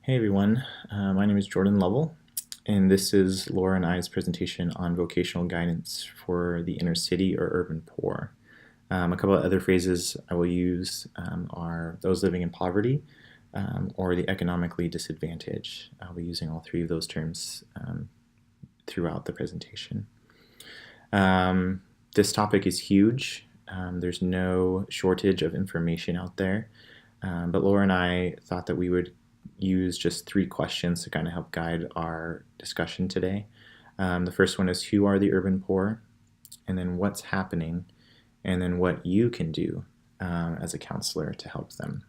Hey everyone, my name is Jordan Lovell, and this is Laura and I's presentation on vocational guidance for the inner city or urban poor. A couple of other phrases I will use are those living in poverty or the economically disadvantaged. I'll be using all three of those terms throughout the presentation. This topic is huge. There's no shortage of information out there, but Laura and I thought that we would use just three questions to kind of help guide our discussion today. The first one is, who are the urban poor? And then what's happening? And then what you can do as a counselor to help them.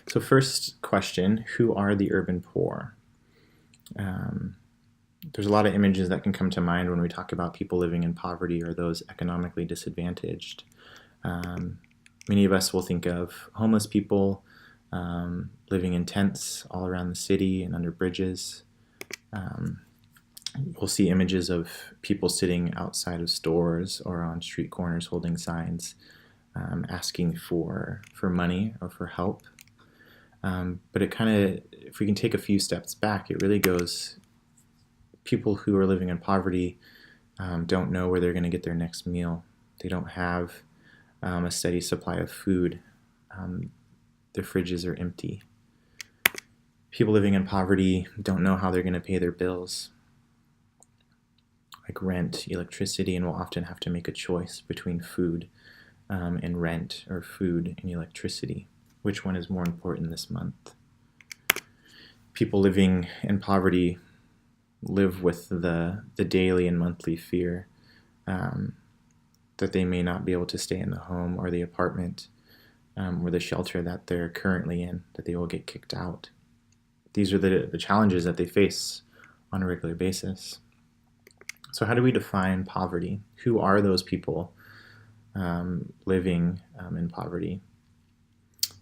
So first question, who are the urban poor? There's a lot of images that can come to mind when we talk about people living in poverty or those economically disadvantaged. Many of us will think of homeless people, living in tents all around the city and under bridges. We'll see images of people sitting outside of stores or on street corners holding signs, asking for money or for help. But it kind of, if we can take a few steps back, it really goes, people who are living in poverty don't know where they're going to get their next meal. They don't have a steady supply of food. Their fridges are empty. People living in poverty don't know how they're going to pay their bills, like rent, electricity, and will often have to make a choice between food and rent, or food and electricity. Which one is more important this month? People living in poverty live with the daily and monthly fear that they may not be able to stay in the home or the apartment or the shelter that they're currently in, that they will get kicked out. These are the challenges that they face on a regular basis. So how do we define poverty? Who are those people living in poverty?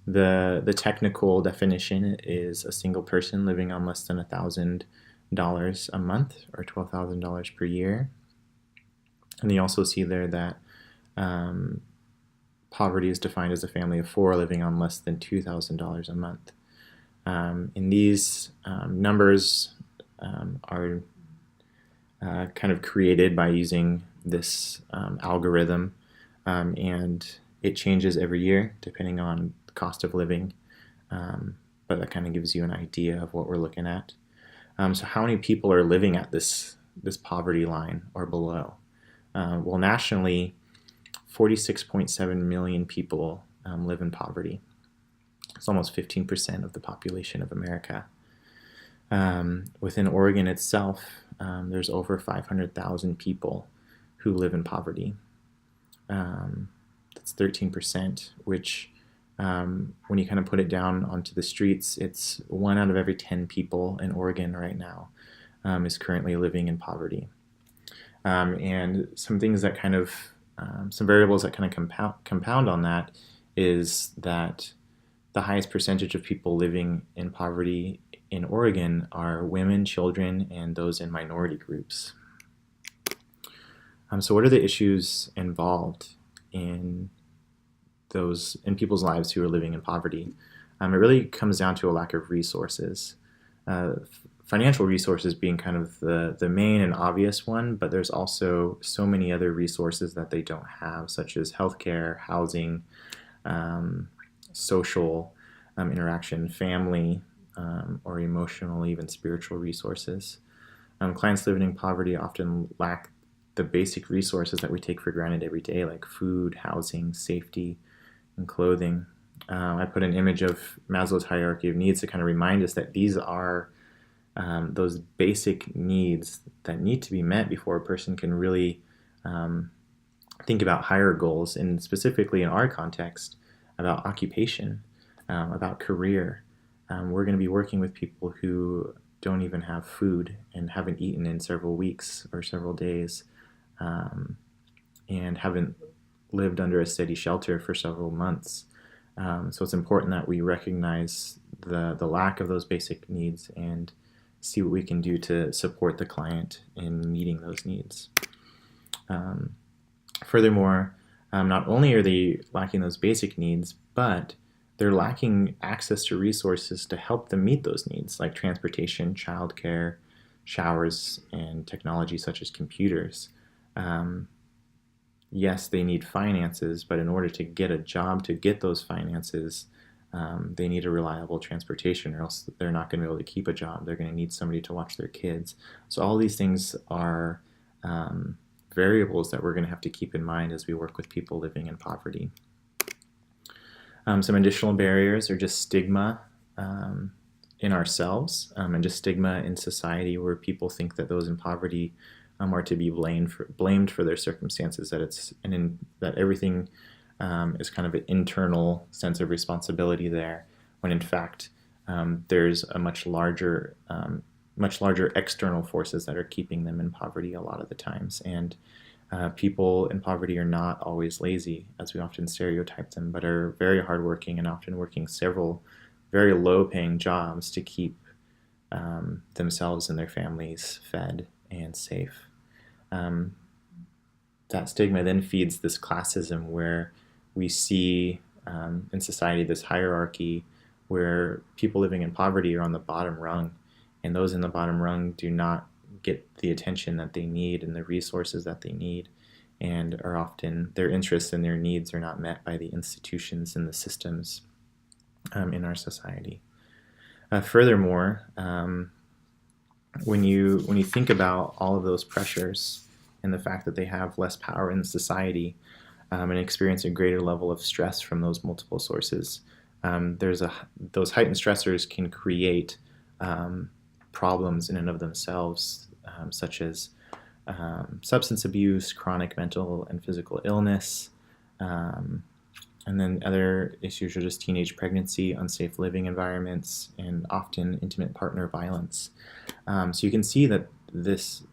The technical definition is a single person living on less than $1,000 a month or $12,000 per year. And you also see there that poverty is defined as a family of four living on less than $2,000 a month. And these numbers are kind of created by using this algorithm, and it changes every year depending on the cost of living, but that kind of gives you an idea of what we're looking at. So how many people are living at this poverty line or below? Well, nationally, 46.7 million people live in poverty. It's almost 15% of the population of America. Within Oregon itself, there's over 500,000 people who live in poverty. That's 13%, which when you kind of put it down onto the streets, it's 1 out of every 10 people in Oregon right now is currently living in poverty. And some things that kind of, some variables that kind of compound on that is that the highest percentage of people living in poverty in Oregon are women, children, and those in minority groups. So what are the issues involved in people's lives who are living in poverty? It really comes down to a lack of resources. Financial resources being kind of the main and obvious one, but there's also so many other resources that they don't have, such as healthcare, housing, social interaction, family, or emotional, even spiritual resources. Clients living in poverty often lack the basic resources that we take for granted every day, like food, housing, safety, and clothing. I put an image of Maslow's hierarchy of needs to kind of remind us that these are those basic needs that need to be met before a person can really think about higher goals, and specifically in our context, about occupation, about career. We're going to be working with people who don't even have food and haven't eaten in several weeks or several days, and haven't lived under a steady shelter for several months. So it's important that we recognize the lack of those basic needs and see what we can do to support the client in meeting those needs. Furthermore, not only are they lacking those basic needs, but they're lacking access to resources to help them meet those needs, like transportation, childcare, showers, and technology such as computers. Um, yes, they need finances, but in order to get a job to get those finances, they need a reliable transportation, or else they're not going to be able to keep a job. They're going to need somebody to watch their kids. So all these things are variables that we're going to have to keep in mind as we work with people living in poverty. Some additional barriers are just stigma in ourselves, and just stigma in society, where people think that those in poverty are to be blamed for their circumstances, that everything is kind of an internal sense of responsibility there, when in fact there's a much larger external forces that are keeping them in poverty a lot of the times. And people in poverty are not always lazy, as we often stereotype them, but are very hardworking and often working several very low-paying jobs to keep themselves and their families fed and safe. That stigma then feeds this classism, where we see in society this hierarchy where people living in poverty are on the bottom rung, and those in the bottom rung do not get the attention that they need and the resources that they need, and are often, their interests and their needs are not met by the institutions and the systems in our society. Furthermore, when you think about all of those pressures and the fact that they have less power in society, and experience a greater level of stress from those multiple sources, those heightened stressors can create problems in and of themselves, such as substance abuse, chronic mental and physical illness, and then other issues are just teenage pregnancy, unsafe living environments, and often intimate partner violence. So you can see that this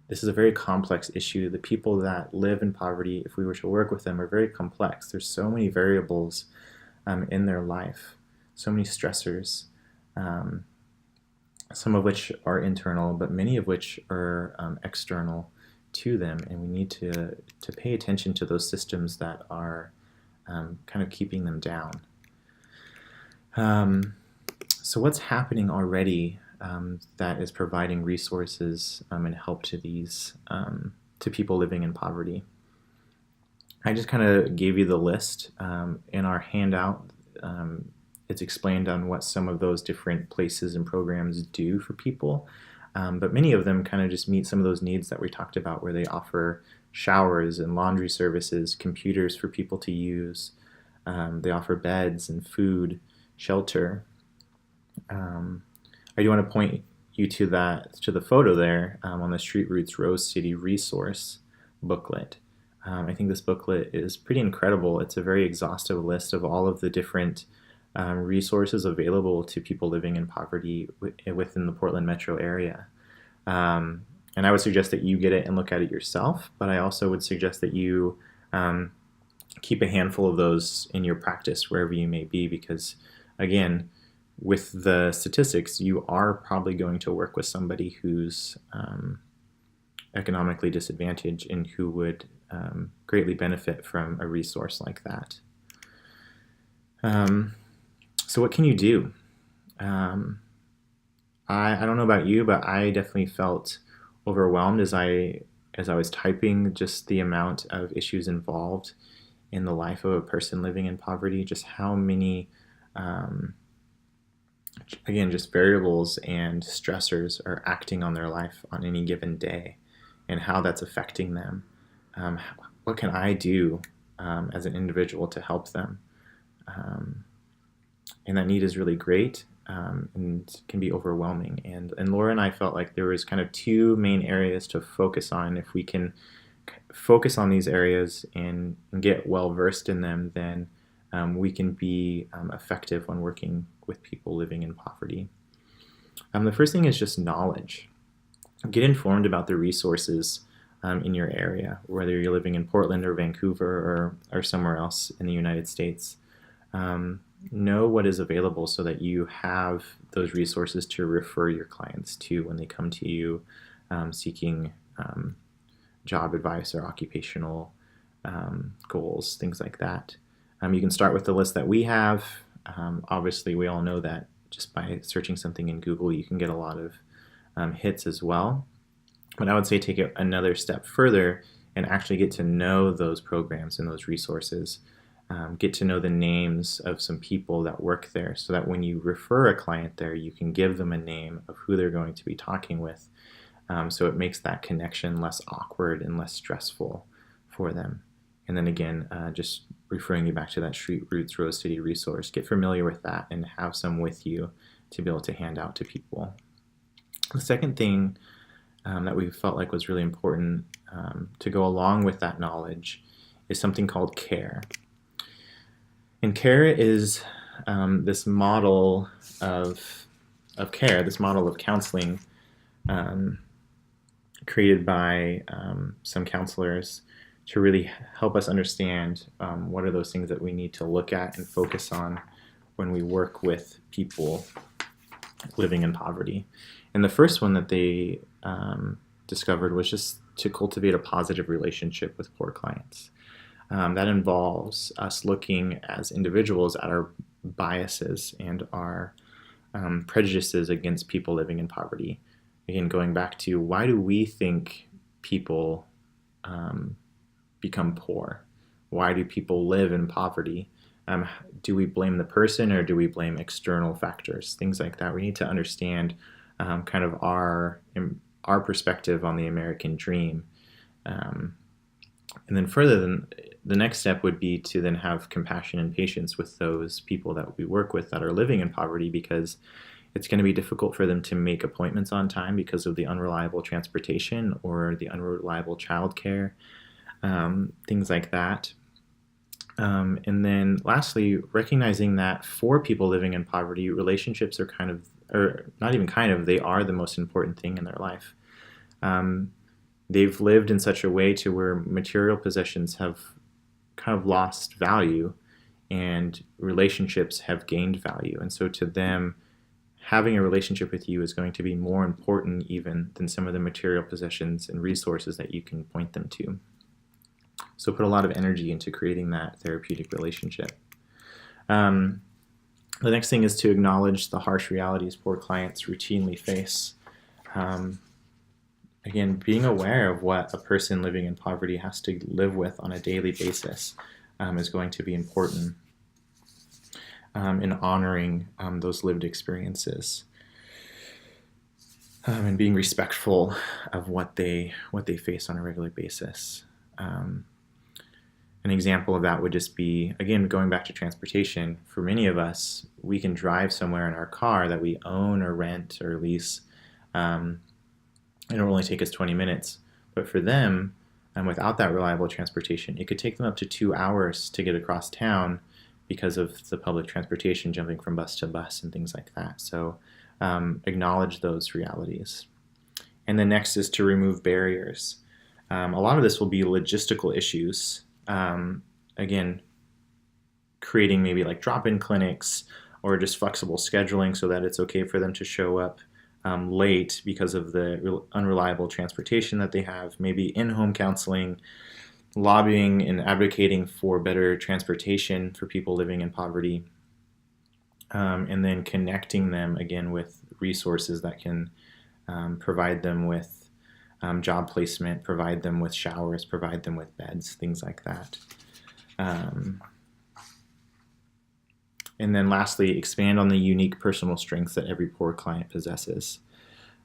is a very complex issue. The people that live in poverty, if we were to work with them, are very complex. There's so many variables in their life, so many stressors, some of which are internal, but many of which are external to them, and we need to pay attention to those systems that are kind of keeping them down. So what's happening already that is providing resources and help to these to people living in poverty? I just kind of gave you the list in our handout. It's explained on what some of those different places and programs do for people, but many of them kind of just meet some of those needs that we talked about, where they offer showers and laundry services, computers for people to use. They offer beds and food, shelter. I do want to point you to the photo there on the Street Roots Rose City resource booklet. I think this booklet is pretty incredible. It's a very exhaustive list of all of the different resources available to people living in poverty within the Portland metro area. And I would suggest that you get it and look at it yourself, but I also would suggest that you keep a handful of those in your practice wherever you may be, because again, with the statistics, you are probably going to work with somebody who's economically disadvantaged and who would greatly benefit from a resource like that. So what can you do? I don't know about you, but I definitely felt overwhelmed as I was typing just the amount of issues involved in the life of a person living in poverty, just how many again, just variables and stressors are acting on their life on any given day, and how that's affecting them. What can I do as an individual to help them? And that need is really great and can be overwhelming. And Laura and I felt like there was kind of two main areas to focus on. If we can focus on these areas and get well versed in them, then we can be effective when working with people living in poverty. The first thing is just knowledge. Get informed about the resources in your area, whether you're living in Portland or Vancouver or somewhere else in the United States. Know what is available so that you have those resources to refer your clients to when they come to you seeking job advice or occupational goals, things like that. You can start with the list that we have. Obviously, we all know that just by searching something in Google, you can get a lot of hits as well. But I would say take it another step further and actually get to know those programs and those resources. Get to know the names of some people that work there so that when you refer a client there, you can give them a name of who they're going to be talking with. So it makes that connection less awkward and less stressful for them. And then again, just referring you back to that Street Roots Rose City resource, get familiar with that and have some with you to be able to hand out to people. The second thing that we felt like was really important to go along with that knowledge is something called CARE. And CARE is this model of care, this model of counseling created by some counselors to really help us understand what are those things that we need to look at and focus on when we work with people living in poverty. And the first one that they discovered was just to cultivate a positive relationship with poor clients. That involves us looking as individuals at our biases and our prejudices against people living in poverty. Again, going back to why do we think people become poor? Why do people live in poverty? Do we blame the person or do we blame external factors? Things like that. We need to understand kind of our perspective on the American dream. And then further, the next step would be to then have compassion and patience with those people that we work with that are living in poverty, because it's going to be difficult for them to make appointments on time because of the unreliable transportation or the unreliable childcare, things like that. And then lastly, recognizing that for people living in poverty, relationships are kind of, or not even kind of, they are the most important thing in their life. They've lived in such a way to where material possessions have kind of lost value and relationships have gained value. And so to them, having a relationship with you is going to be more important even than some of the material possessions and resources that you can point them to. So put a lot of energy into creating that therapeutic relationship. The next thing is to acknowledge the harsh realities poor clients routinely face. Again, being aware of what a person living in poverty has to live with on a daily basis is going to be important in honoring those lived experiences and being respectful of what they face on a regular basis. An example of that would just be, again, going back to transportation. For many of us, we can drive somewhere in our car that we own or rent or lease. It'll only take us 20 minutes. But for them, without that reliable transportation, it could take them up to 2 hours to get across town because of the public transportation, jumping from bus to bus and things like that. So acknowledge those realities. And then next is to remove barriers. A lot of this will be logistical issues. Again, creating maybe like drop-in clinics or just flexible scheduling so that it's okay for them to show up late because of the unreliable transportation that they have, maybe in-home counseling, lobbying and advocating for better transportation for people living in poverty, and then connecting them again with resources that can provide them with job placement, provide them with showers, provide them with beds, things like that. And then lastly, expand on the unique personal strengths that every poor client possesses.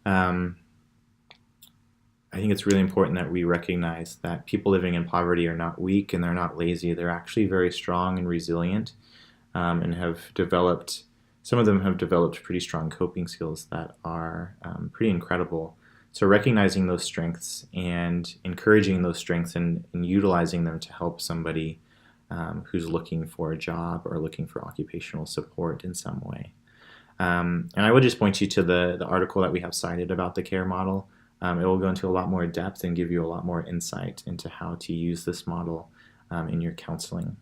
I think it's really important that we recognize that people living in poverty are not weak and they're not lazy. They're actually very strong and resilient, and have developed, some of them have developed pretty strong coping skills that are pretty incredible. So recognizing those strengths and encouraging those strengths and utilizing them to help somebody who's looking for a job or looking for occupational support in some way. And I would just point you to the article that we have cited about the CARE model. It will go into a lot more depth and give you a lot more insight into how to use this model in your counseling.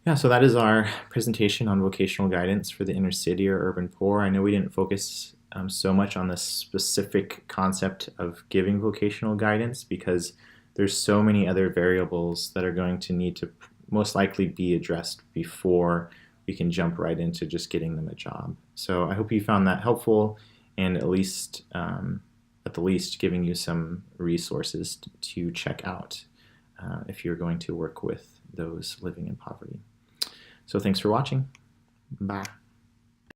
Yeah, so that is our presentation on vocational guidance for the inner city or urban poor. I know we didn't focus so much on the specific concept of giving vocational guidance because there's so many other variables that are going to need to most likely be addressed before we can jump right into just getting them a job. So I hope you found that helpful, and at the least giving you some resources to check out if you're going to work with those living in poverty. So thanks for watching. Bye.